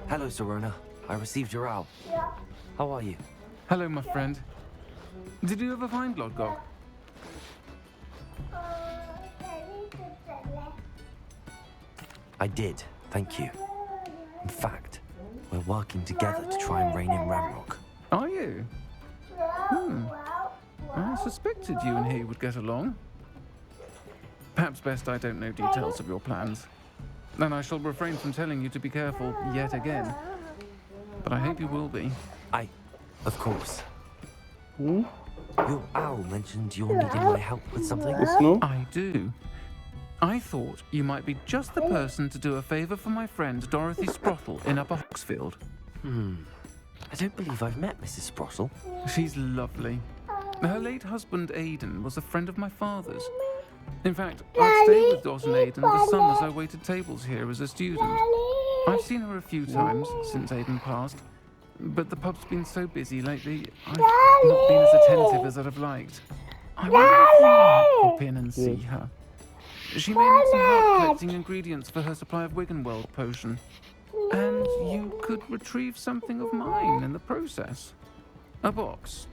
Hello, Serona. I received your owl. How are you? Hello, my friend. Did you ever find Lodgok? I did, thank you. In fact, we're working together to try and rein in Ramrock. Are you? I suspected you and he would get along. Perhaps best I don't know details of your plans. And I shall refrain from telling you to be careful yet again. But I hope you will be. Of course. Hmm? Your owl mentioned you're needing my help with something. No? I do. I thought you might be just the person to do a favour for my friend Dorothy Sprottle in Upper Hogsfield. I don't believe I've met Mrs. Sprottle. She's lovely. Her late husband Aidan was a friend of my father's. In fact, I'd stayed with Dot and Aidan for summers I waited tables here as a student. I've seen her a few times since Aidan passed, but the pub's been so busy lately, I've not been as attentive as I'd have liked. I wonder if you might pop in and see her. She may need some help collecting ingredients for her supply of Wiggenweld potion. And you could retrieve something of mine in the process. A box,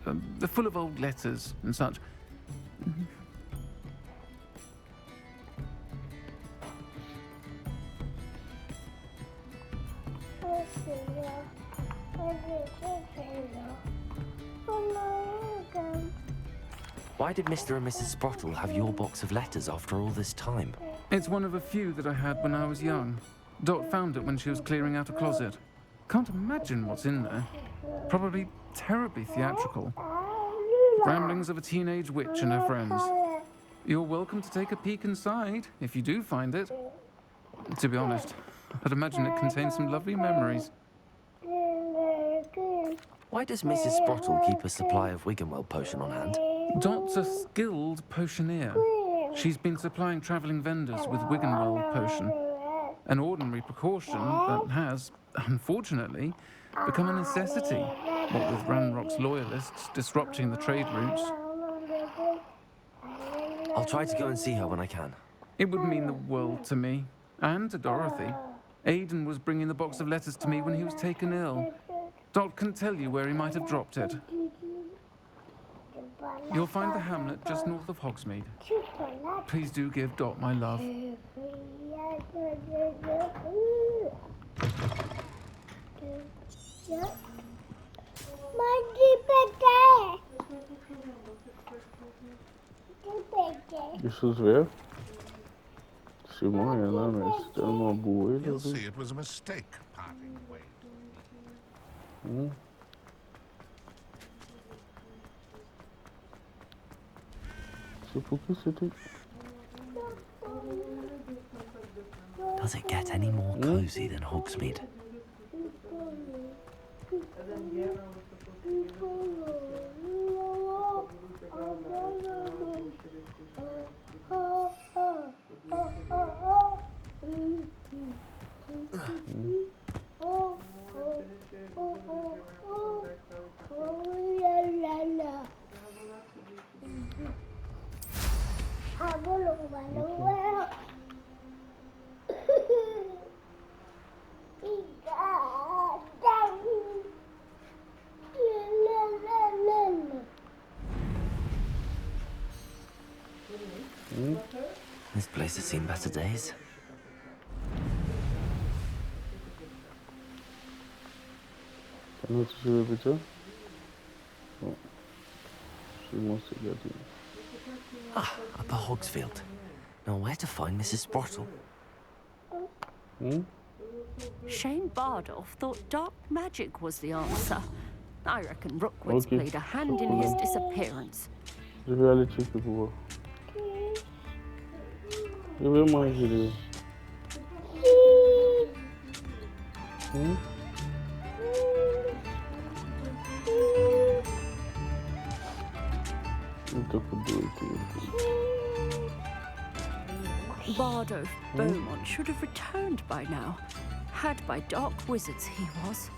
full of old letters and such. Why did Mr. and Mrs. Sprottle have your box of letters after all this time? It's one of a few that I had when I was young. Dot found it when she was clearing out a closet. Can't imagine what's in there. Probably terribly theatrical. Ramblings of a teenage witch and her friends. You're welcome to take a peek inside, if you do find it. To be honest, I'd imagine it contains some lovely memories. Why does Mrs. Sprottle keep a supply of Wiggenweld potion on hand? Dot's a skilled potioneer. She's been supplying travelling vendors with Wiggenweld potion. An ordinary precaution that has, unfortunately, become a necessity, what with Ranrock's loyalists disrupting the trade routes. I'll try to go and see her when I can. It would mean the world to me, and to Dorothy. Aidan was bringing the box of letters to me when he was taken ill. Dot can tell you where he might have dropped it. You'll find the hamlet just north of Hogsmeade. Please do give Dot my love. This is where? Simone, não, mas é uma boa. You'll see it was a mistake parting ways. Por que você tem... Does it get any more cozy than Hogsmeade? This place has seen better days. Can you see the picture? Oh. She wants to get in. Upper Hogsfield. Now where to find Mrs. Sprottle? Shane Bardolph thought dark magic was the answer. I reckon Rookwitz played a hand in his disappearance. Je vais aller checker pour voir. Je vais manger les... Bardolph Beaumont should have returned by now. Had by dark wizards he was.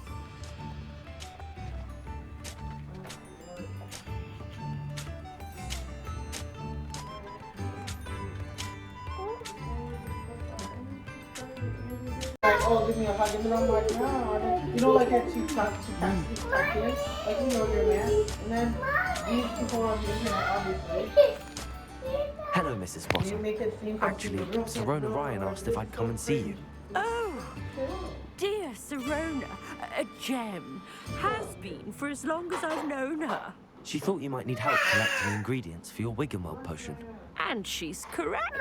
oh, give me a hug. And then I'm like, no. And then, you know, like you're too tough to tucked in. Like, you know, you're a man. And then these people on the internet, obviously. Hello, Mrs. You Bottom. make it seem Actually, Serona Ryan asked if I'd come and see you. Oh, dear Serona, a gem. Has been for as long as I've known her. She thought you might need help collecting ingredients for your Wiggenweld potion. And she's correct.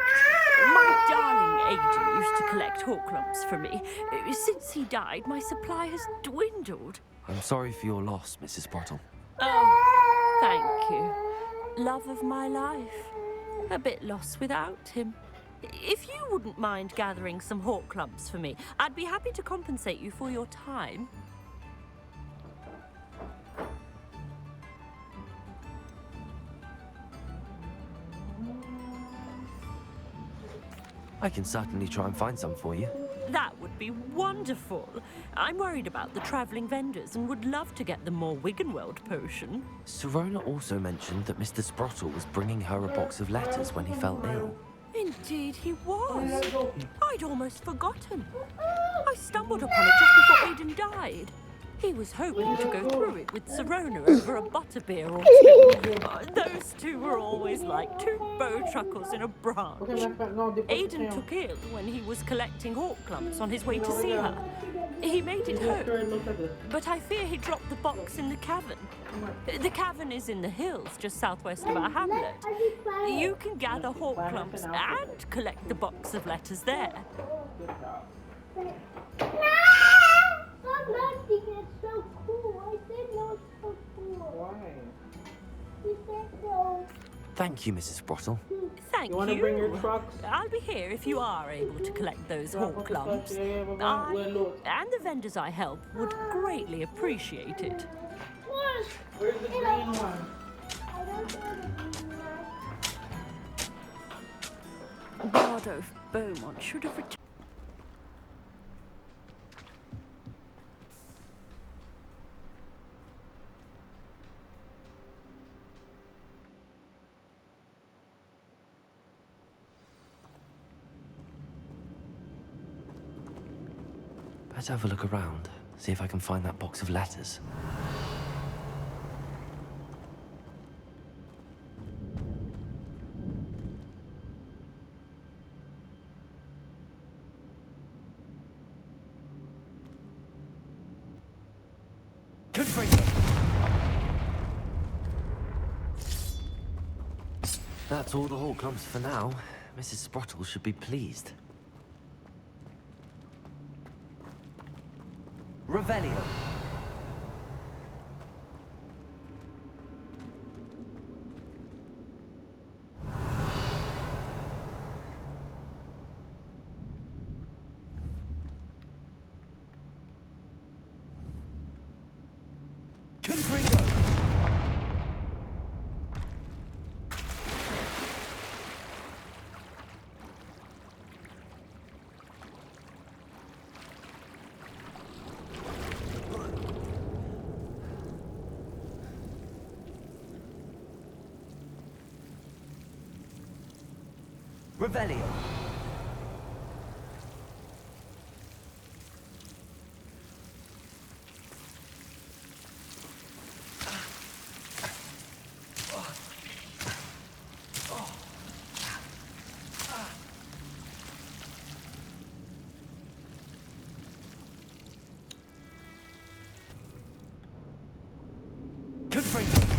My darling Aiden used to collect Hawklumps for me. Since he died, my supply has dwindled. I'm sorry for your loss, Mrs. Bottle. Oh, thank you. Love of my life. A bit lost without him. If you wouldn't mind gathering some Hawklumps for me, I'd be happy to compensate you for your time. I can certainly try and find some for you. That would be wonderful. I'm worried about the travelling vendors and would love to get them more Wiggenweld potion. Serona also mentioned that Mr. Sprottle was bringing her a box of letters when he fell ill. Indeed he was. I'd almost forgotten. I stumbled upon it just before Aiden died. He was hoping to go through it with Serona over a butterbeer or two. Those two were always like two bowtruckles in a branch. Aiden took ill when he was collecting Hawklumps on his way to see her. He made it home, but I fear he dropped the box in the cavern. The cavern is in the hills just southwest of our hamlet. You can gather Hawklumps and collect the box of letters there. Stop laughing, it's so cool. I said no, it's so cool. Why? You said no. Thank you, Mrs. Sprottle. Thank You want to bring your trucks? I'll be here if you are able to collect those Hawklumps. Look. And the vendors I help would greatly appreciate it. Where's the green one? I don't want to be nice. Bardo Beaumont should have returned. Let's have a look around, see if I can find that box of letters. That's all the Hawklumps for now. Mrs. Sprottle should be pleased. Revelio. Confringo. Revelio. Confringo.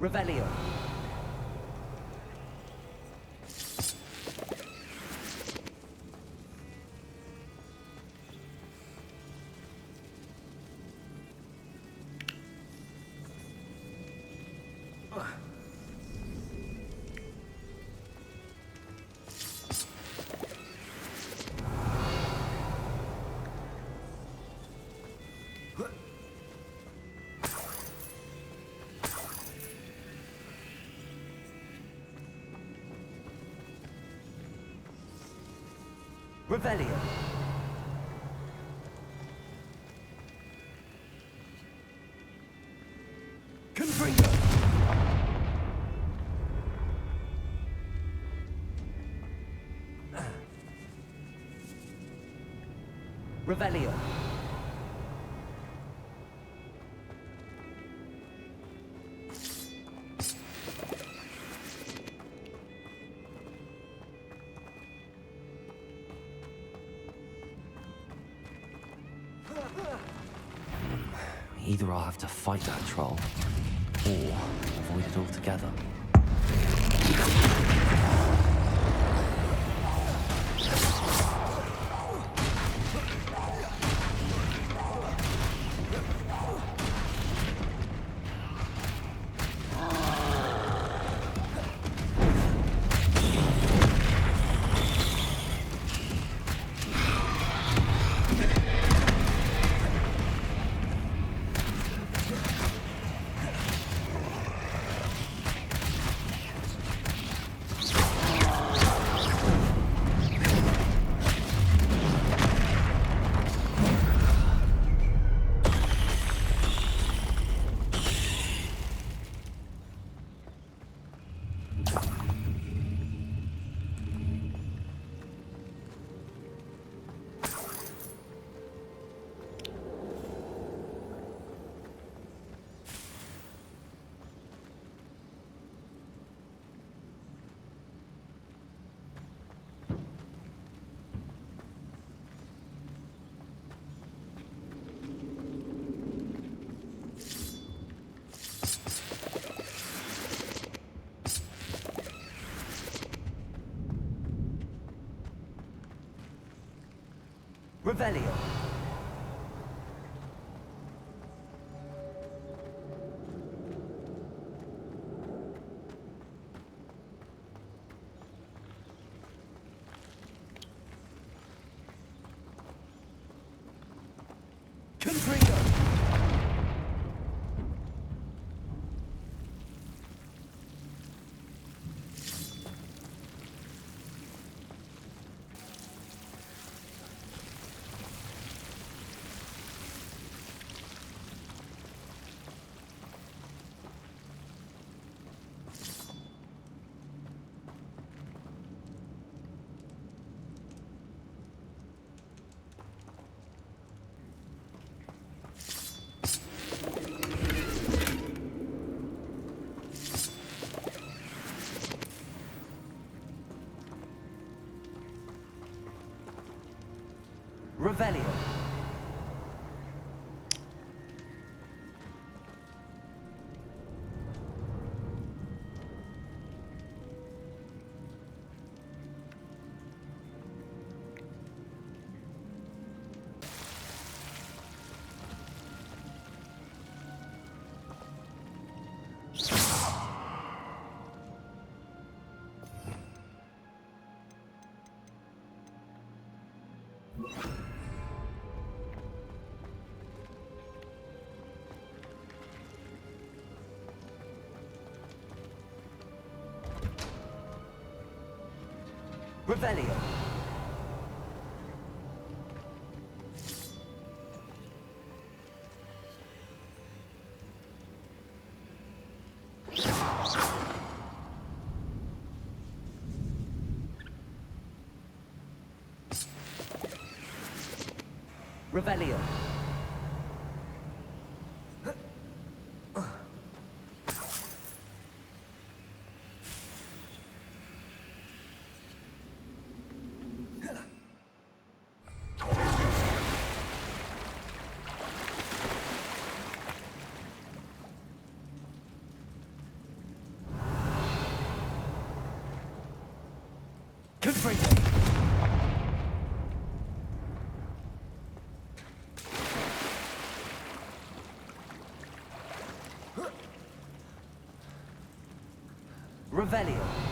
Revelio. Revelio. Confringo. Revelio. Either I'll have to fight that troll, or avoid it altogether. Revelio. Confringo. Revelio. Revelio. Revelio. Confringo! Revelio.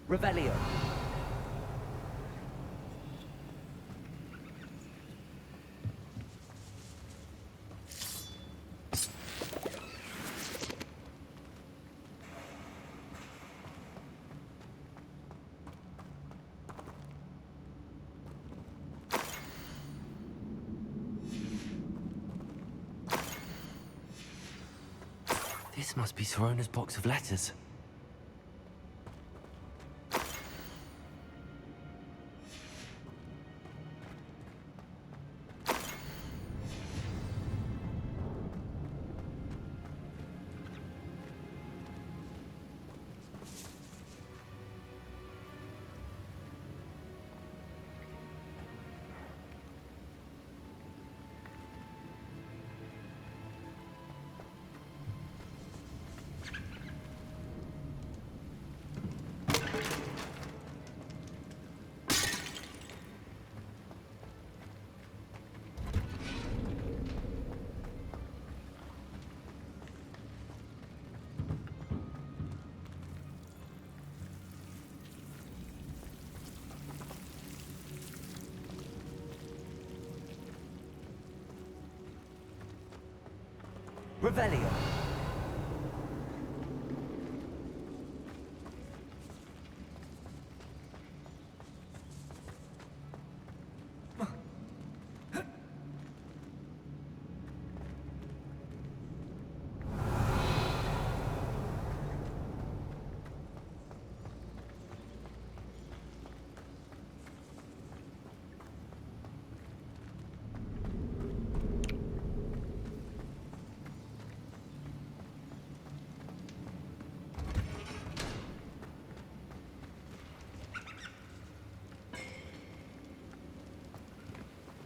Revelio. This must be Sorona's box of letters. Revelio.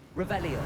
Revelio.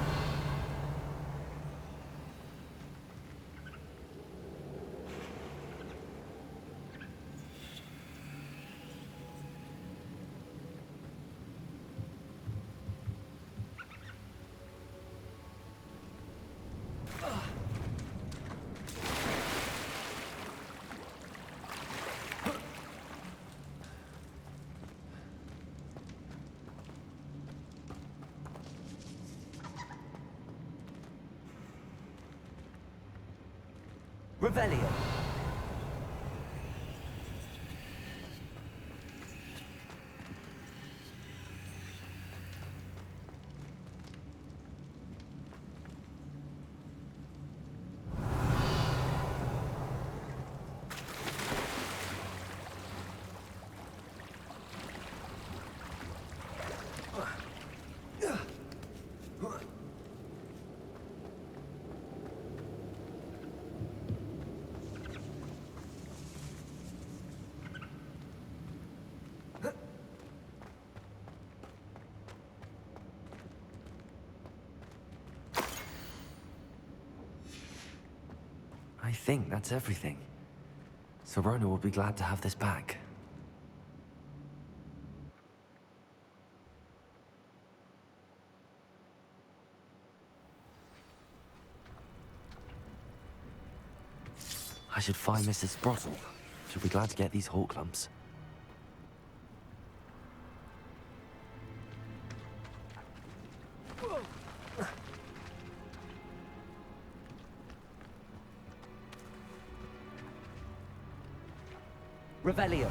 Revelio. I think that's everything. Sorona will be glad to have this back. I should find Mrs. Sprottle. She'll be glad to get these hawk lumps. Revelio.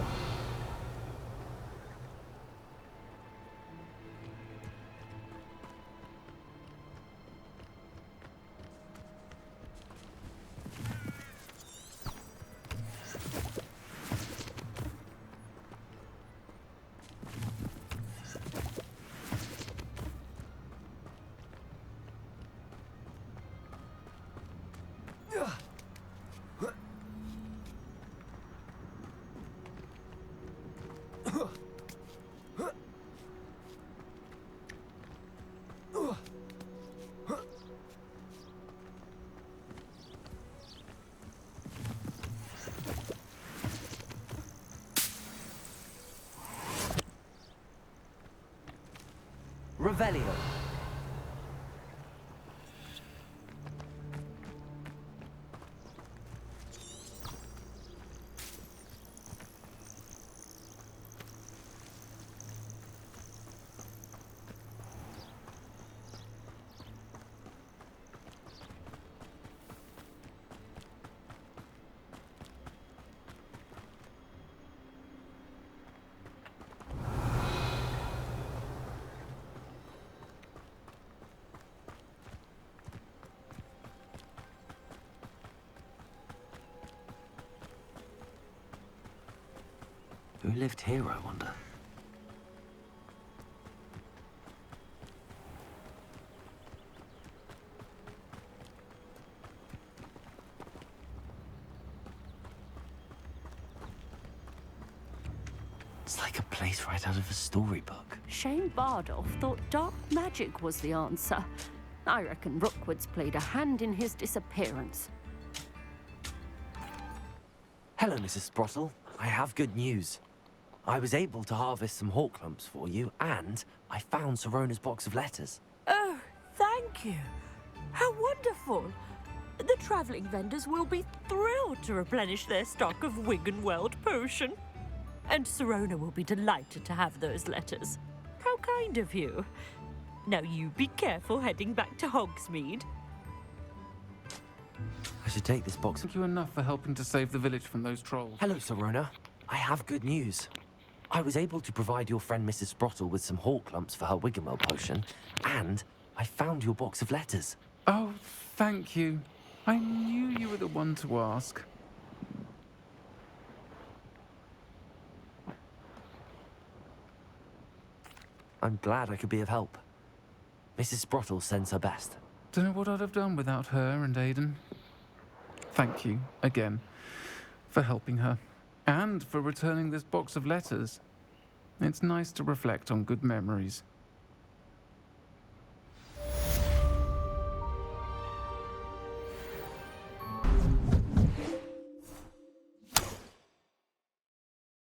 Revelio. Who lived here, I wonder? It's like a place right out of a storybook. Shane Bardolph thought dark magic was the answer. I reckon Rookwood's played a hand in his disappearance. Hello, Mrs. Sprottle. I have good news. I was able to harvest some hawk lumps for you, and I found Sirona's box of letters. Oh, thank you. How wonderful. The travelling vendors will be thrilled to replenish their stock of Wiggenweld potion. And Sirona will be delighted to have those letters. How kind of you. Now you be careful heading back to Hogsmeade. I should take this box of... Thank you enough for helping to save the village from those trolls. Hello, Sirona. I have good news. I was able to provide your friend Mrs. Sprottle with some hawk lumps for her Wiggenweld potion, and I found your box of letters. Oh, thank you. I knew you were the one to ask. I'm glad I could be of help. Mrs. Sprottle sends her best. Don't know what I'd have done without her and Aidan. Thank you, again, for helping her. And for returning this box of letters. It's nice to reflect on good memories.